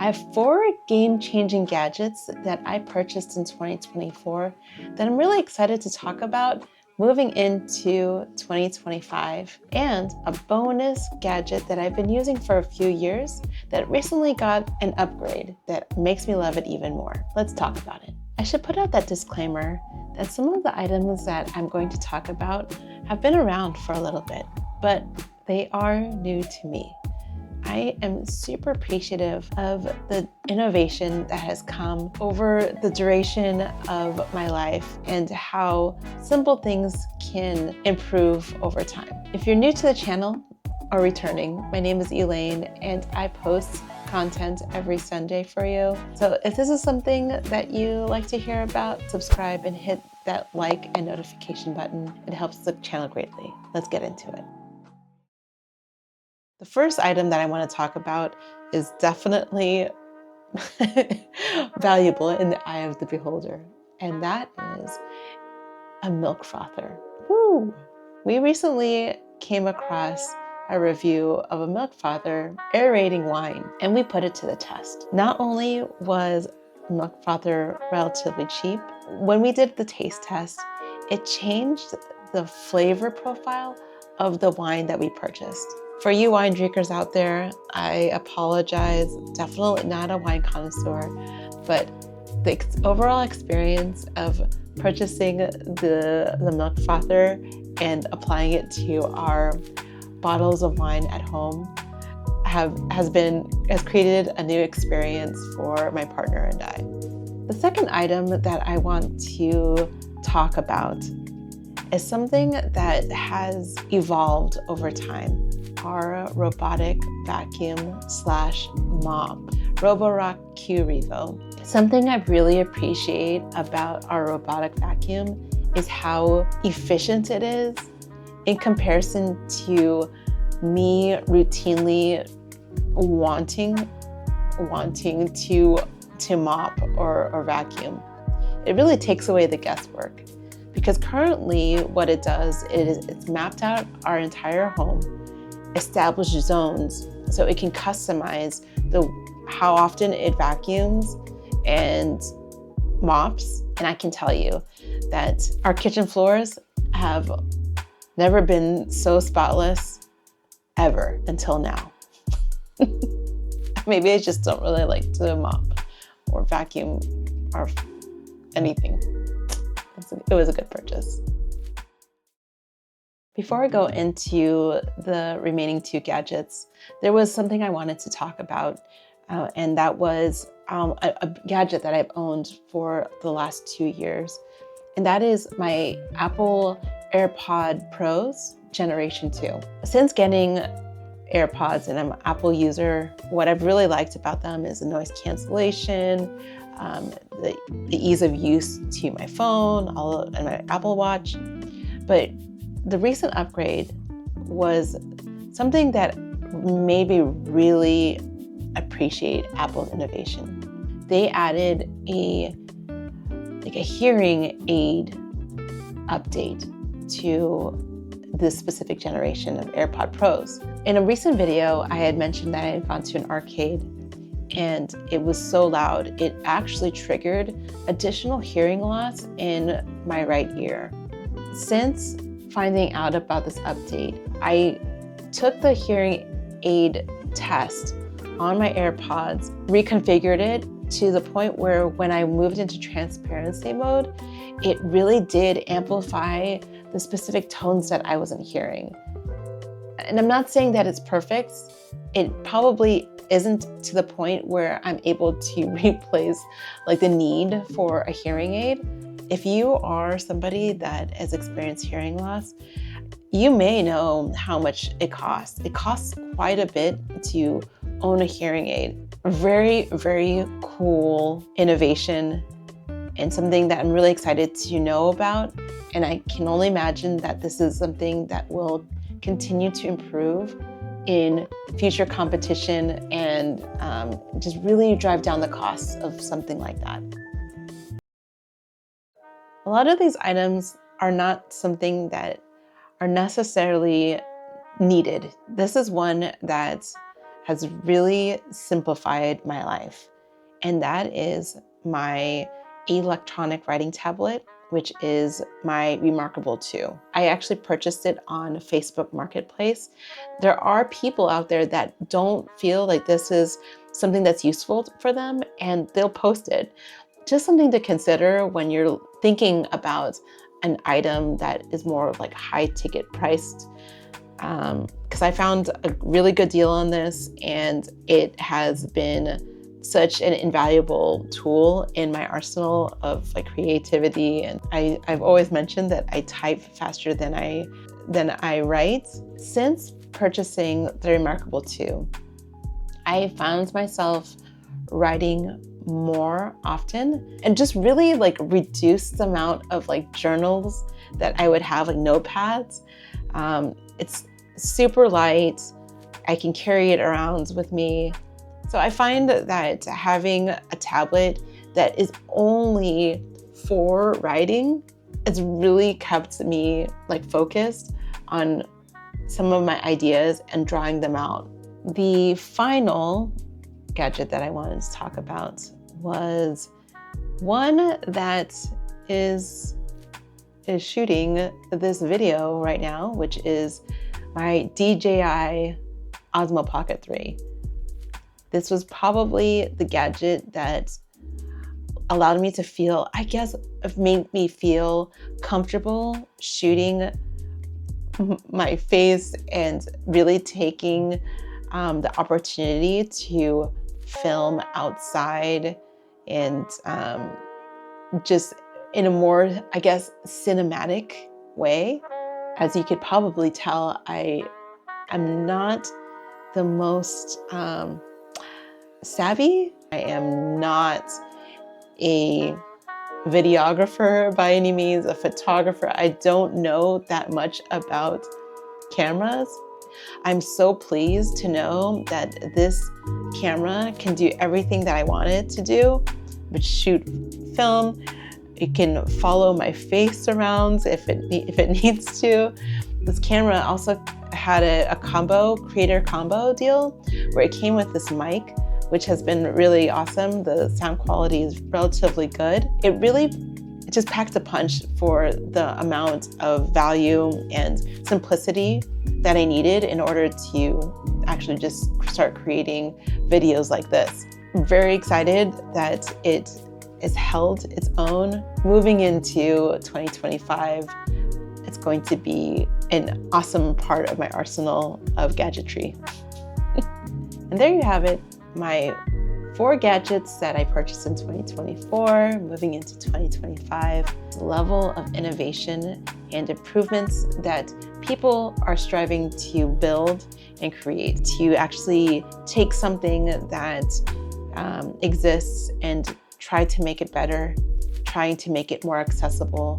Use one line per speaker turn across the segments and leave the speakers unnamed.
I have 4 game-changing gadgets that I purchased in 2024 that I'm really excited to talk about moving into 2025, and a bonus gadget that I've been using for a few years that recently got an upgrade that makes me love it even more. Let's talk about it. I should put out that disclaimer that some of the items that I'm going to talk about have been around for a little bit, but they are new to me. I am super appreciative of the innovation that has come over the duration of my life and how simple things can improve over time. If you're new to the channel or returning, my name is Elaine and I post content every Sunday for you. So if this is something that you like to hear about, subscribe and hit that like and notification button. It helps the channel greatly. Let's get into it. The first item that I want to talk about is definitely valuable in the eye of the beholder, and that is a milk frother. Woo! We recently came across a review of a milk frother aerating wine, and we put it to the test. Not only was milk frother relatively cheap, when we did the taste test, it changed the flavor profile of the wine that we purchased. For you wine drinkers out there, I apologize, definitely not a wine connoisseur, but the overall experience of purchasing the milk frother and applying it to our bottles of wine at home has created a new experience for my partner and I. The second item that I want to talk about is something that has evolved over time. Our robotic vacuum / mop, Roborock Q Revo. Something I really appreciate about our robotic vacuum is how efficient it is in comparison to me routinely wanting to mop or vacuum. It really takes away the guesswork, because currently what it does is it's mapped out our entire home, established zones, so it can customize how often it vacuums and mops. And I can tell you that our kitchen floors have never been so spotless ever until now. Maybe I just don't really like to mop or vacuum or anything. It was a good purchase. Before I go into the remaining 2 gadgets, there was something I wanted to talk about, and that was a gadget that I've owned for the last 2 years, and that is my Apple AirPod Pros Generation 2. Since getting AirPods, and I'm an Apple user, what I've really liked about them is the noise cancellation, the ease of use to my phone, and my Apple Watch. But the recent upgrade was something that made me really appreciate Apple's innovation. They added a hearing aid update to this specific generation of AirPod Pros. In a recent video, I had mentioned that I had gone to an arcade and it was so loud, it actually triggered additional hearing loss in my right ear. Since finding out about this update, I took the hearing aid test on my AirPods, reconfigured it to the point where when I moved into transparency mode, it really did amplify the specific tones that I wasn't hearing. And I'm not saying that it's perfect. It probably isn't to the point where I'm able to replace the need for a hearing aid. If you are somebody that has experienced hearing loss, you may know how much it costs. It costs quite a bit to own a hearing aid. A very, very cool innovation and something that I'm really excited to know about. And I can only imagine that this is something that will continue to improve in future competition and just really drive down the costs of something like that. A lot of these items are not something that are necessarily needed. This is one that has really simplified my life. And that is my electronic writing tablet, which is my Remarkable 2. I actually purchased it on Facebook Marketplace. There are people out there that don't feel like this is something that's useful for them, and they'll post it. Just something to consider when you're thinking about an item that is more like high ticket priced. Because I found a really good deal on this, and it has been such an invaluable tool in my arsenal of like creativity. And I've always mentioned that I type faster than I write. Since purchasing the Remarkable 2, I found myself writing more often and just really like reduced the amount of like journals that I would have, like notepads. It's super light. I can carry it around with me. So I find that having a tablet that is only for writing, it's really kept me like focused on some of my ideas and drawing them out. The final gadget that I wanted to talk about was one that is shooting this video right now, which is my DJI Osmo Pocket 3. This was probably the gadget that allowed me to feel, I guess, made me feel comfortable shooting my face and really taking the opportunity to film outside and just in a more, I guess, cinematic way. As you could probably tell, I am not the most savvy. I am not a videographer by any means, a photographer. I don't know that much about cameras. I'm so pleased to know that this camera can do everything that I want it to do, but shoot film. It can follow my face around if it needs to. This camera also had a creator combo deal where it came with this mic, which has been really awesome. The sound quality is relatively good. It just packed a punch for the amount of value and simplicity that I needed in order to actually just start creating videos like this. I'm very excited that it has held its own. Moving into 2025, it's going to be an awesome part of my arsenal of gadgetry. And there you have it, my 4 gadgets that I purchased in 2024, moving into 2025. The level of innovation and improvements that people are striving to build and create, to actually take something that exists and try to make it better, trying to make it more accessible.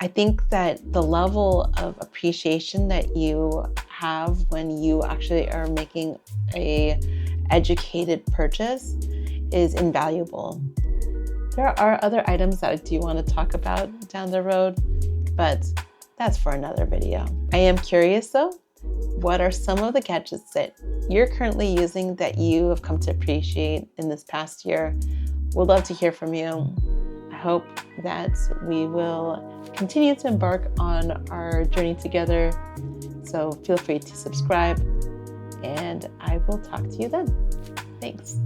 I think that the level of appreciation that you have when you actually are making an educated purchase is invaluable. There are other items that I do want to talk about down the road, but that's for another video. I am curious though, what are some of the gadgets that you're currently using that you have come to appreciate in this past year? Would love to hear from you. I hope that we will continue to embark on our journey together. So feel free to subscribe, and I will talk to you then. Thanks.